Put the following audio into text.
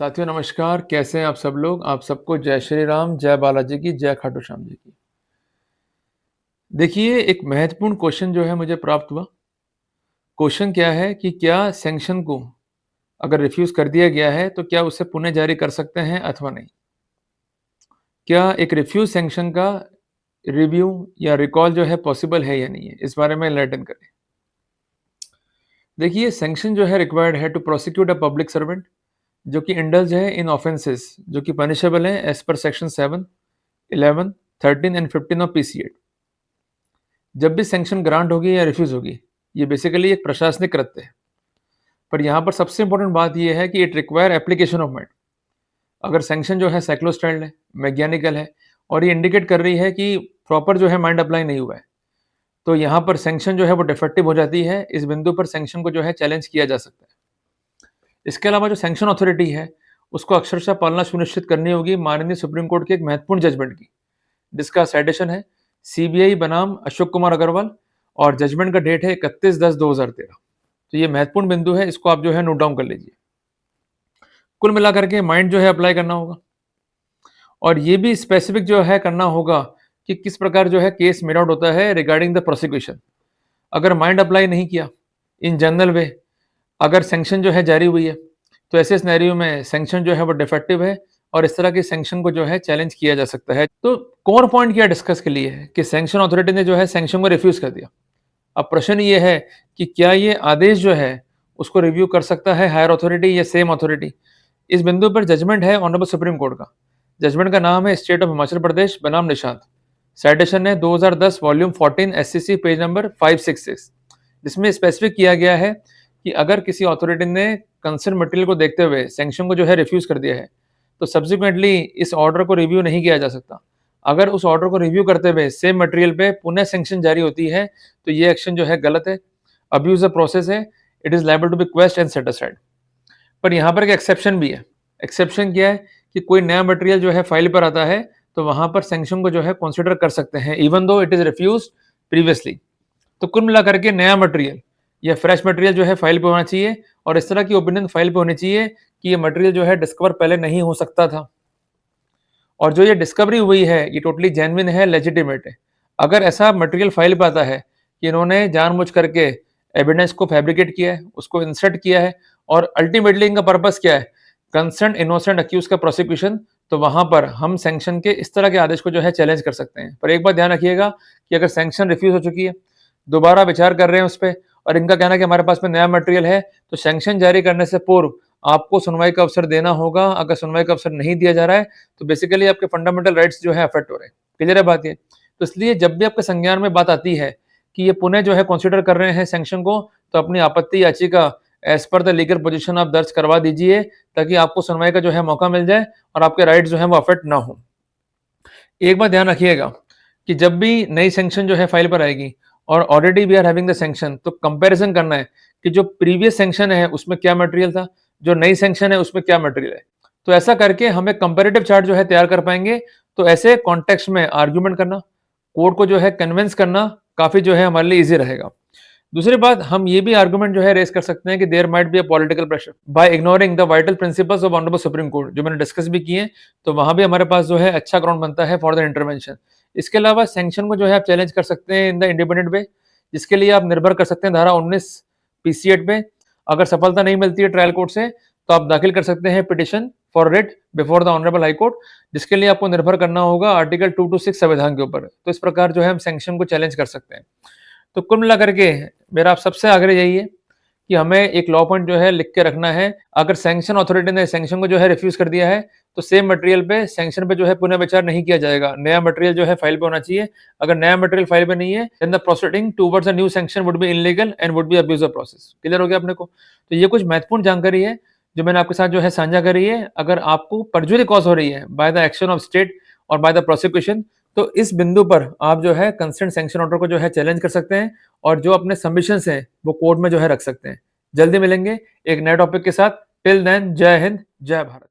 साथियों नमस्कार, कैसे हैं आप सब लोग? आप सबको जय श्री राम, जय बालाजी की, जय खाटू श्याम जी की। देखिए, एक महत्वपूर्ण क्वेश्चन जो है मुझे प्राप्त हुआ। क्वेश्चन क्या है कि क्या सैंक्शन को अगर रिफ्यूज़ कर दिया गया है, तो क्या उसे पुनः जारी कर सकते हैं अथवा नहीं? क्या एक रिफ्यूज़ सैंक्शन का रिव्यू या रिकॉल जो है पॉसिबल है या नहीं है? इस बारे में एनलाइटन करें। देखिए, सैंक्शन जो है रिक्वायर्ड है to prosecute a public servant जो कि इंडल्ज है इन ऑफेंसेस जो कि पनिशेबल है as per section 7, 11, 13 and 15 of PC act. जब भी सैंक्शन ग्रांट होगी या रिफ्यूज़ होगी, ये बेसिकली एक प्रशासनिक कृत्य है। पर यहाँ पर सबसे इंपॉर्टेंट बात ये है कि it require application of mind. अगर सैंक्शन जो है साइक्लोस्टाइल्ड है, मैकेनिकल है और ये इंडिकेट कर रही है कि प्रॉपर जो है माइंड अप्लाई नहीं हुआ है, तो यहाँ पर सैंक्शन जो है वो डिफेक्टिव हो जाती है। इस बिंदु पर सैंक्शन को जो है चैलेंज किया जा सकता है। इसके अलावा जो सैंक्शन अथॉरिटी है, उसको अक्षरशः पालना सुनिश्चित करनी होगी माननीय सुप्रीम कोर्ट के एक महत्वपूर्ण जजमेंट की, जिसका साइटेशन है सीबीआई बनाम अशोक कुमार अग्रवाल और जजमेंट का डेट है 31/10/2013। तो ये महत्वपूर्ण बिंदु है, इसको आप जो है नोट डाउन कर लीजिए। कुल मिलाकर के माइंड जो है अप्लाई करना होगा और ये भी स्पेसिफिक जो है करना होगा कि किस प्रकार जो है केस मेड आउट होता है रिगार्डिंग द प्रोसिक्यूशन। अगर माइंड अप्लाई नहीं किया इन जनरल वे, अगर सैंक्शन जो है जारी हुई है, तो ऐसे सिनेरियो में सैंक्शन जो है वो डिफेक्टिव है और इस तरह के सैंक्शन को जो है चैलेंज किया जा सकता है। तो कोर पॉइंट क्या डिस्कस के लिए है कि सैंक्शन अथॉरिटी ने जो है सैंक्शन को रिफ्यूज कर दिया। अब प्रश्न ये है कि क्या ये आदेश जो है उसको रिव्यू कर सकता है हायर अथॉरिटी या सेम अथॉरिटी। इस बिंदु पर जजमेंट है ऑनरेबल सुप्रीम कोर्ट का। जजमेंट का नाम है स्टेट ऑफ हिमाचल प्रदेश बनाम निशांत। साइटेशन है 2010 वॉल्यूम 14 एससीसी पेज नंबर 566, जिसमें स्पेसिफिक किया गया है कि अगर किसी अथॉरिटी ने कंसर्न मटेरियल को देखते हुए सैंक्शन को जो है रिफ्यूज कर दिया है, तो सब्सिक्वेंटली इस ऑर्डर को रिव्यू नहीं किया जा सकता। अगर उस ऑर्डर को रिव्यू करते हुए सेम मटेरियल पे पुनः सैंक्शन जारी होती है, तो ये एक्शन जो है गलत है, अब्यूज ऑफ प्रोसेस है, it is liable to be question and set aside. पर यहाँ पर एक एक्सेप्शन भी है। एक्सेप्शन क्या है कि कोई नया मटेरियल जो है फाइल पर आता है, तो वहां पर सैंक्शन को जो है कंसिडर कर सकते हैं even though it is refuse previously. तो कुल मिलाकर के नया मटेरियल या फ्रेश मटेरियल जो है फाइल पे होना चाहिए और इस तरह की ओपिनियन फाइल पे होनी चाहिए कि ये मटेरियल जो है डिस्कवर पहले नहीं हो सकता था और जो ये डिस्कवरी हुई है ये टोटली जेन्युइन है, लेजिटिमेट है। अगर ऐसा मटेरियल फाइल पे आता है कि इन्होंने जानबूझ करके एविडेंस को फैब्रिकेट किया है, उसको इंसर्ट किया है और अल्टीमेटली इनका पर्पस क्या है, कंसर्न इनोसेंट अक्यूज का प्रोसिक्यूशन, तो वहां पर हम सैंक्शन के इस तरह के आदेश को जो है चैलेंज कर सकते हैं। पर एक बात ध्यान रखिएगा कि अगर सैंक्शन रिफ्यूज हो चुकी है, दोबारा विचार कर रहे हैं उस पर और इनका कहना है कि हमारे पास में नया मटेरियल है, तो सैंक्शन जारी करने से पूर्व आपको सुनवाई का अवसर देना होगा। अगर सुनवाई का अवसर नहीं दिया जा रहा है, तो बेसिकली आपके फंडामेंटल राइट्स जो है अफेक्ट हो रहे हैं। क्लियर है बात ये? तो इसलिए जब भी आपके संज्ञान में बात आती है कि ये पुनः जो है कंसिडर कर रहे हैं सैंक्शन को, तो अपनी आपत्ति याचिका as per the legal position आप दर्ज करवा दीजिए, ताकि आपको सुनवाई का जो है मौका मिल जाए और आपके राइट्स जो है वो अफेक्ट ना हो। एक बात ध्यान रखिएगा कि जब भी नई सैंक्शन जो है फाइल पर आएगी और already we are having the sanction, तो कंपैरिजन करना है कि जो प्रीवियस सैंक्शन है उसमें क्या मटेरियल था, जो नई सैंक्शन है उसमें क्या मटेरियल है। तो ऐसा करके हम एक कंपैरेटिव चार्ट जो है तैयार कर पाएंगे। तो ऐसे कॉन्टेक्स्ट में आर्ग्यूमेंट करना, कोर्ट को जो है कन्विंस करना काफी जो है हमारे लिए इजी रहेगा। दूसरी बात, हम ये भी आर्गुमेंट जो है रेस कर सकते हैं कि there might be a political pressure by ignoring the vital principles of honourable Supreme Court, जो मैंने डिस्कस भी किए हैं। तो वहां भी हमारे पास जो है अच्छा ग्राउंड बनता है फॉर द इंटरवेंशन। इसके अलावा सैंक्शन को जो है आप चैलेंज कर सकते हैं इन द इंडिपेंडेंट वे, जिसके लिए आप निर्भर कर सकते हैं धारा 19 पीसी एक्ट पे। अगर सफलता नहीं मिलती है ट्रायल कोर्ट से, तो आप दाखिल कर सकते हैं petition for writ before the honourable high court, जिसके लिए आपको निर्भर करना होगा आर्टिकल 2 to 6 संविधान के ऊपर। तो इस प्रकार जो है हम सैंक्शन को चैलेंज कर सकते हैं। तो कुल मिलाकर के मेरा आप सबसे आग्रह यही है कि हमें एक लॉ पॉइंट जो है लिख के रखना है। अगर सैंक्शन अथॉरिटी ने सैंक्शन को जो है रिफ्यूज कर दिया है, तो सेम मटेरियल पे सैंक्शन पे जो है पुनः विचार नहीं किया जाएगा। नया मटेरियल जो है फाइल पे होना चाहिए। अगर नया मटेरियल फाइल पे नहीं है, then the proceeding towards a new sanction would be illegal and would be abuse of process. Clear हो गया अपने को? तो ये कुछ महत्वपूर्ण जानकारी है जो मैंने आपके साथ जो है साझा करी है। अगर आपको परजुरी कॉज हो रही है by the action of state और बाय द प्रोसिक्यूशन, तो इस बिंदु पर आप जो है कंसर्न सैंक्शन ऑर्डर को जो है चैलेंज कर सकते हैं और जो अपने सबमिशंस हैं वो कोर्ट में जो है रख सकते हैं। जल्दी मिलेंगे एक नए टॉपिक के साथ। टिल देन, जय हिंद, जय भारत।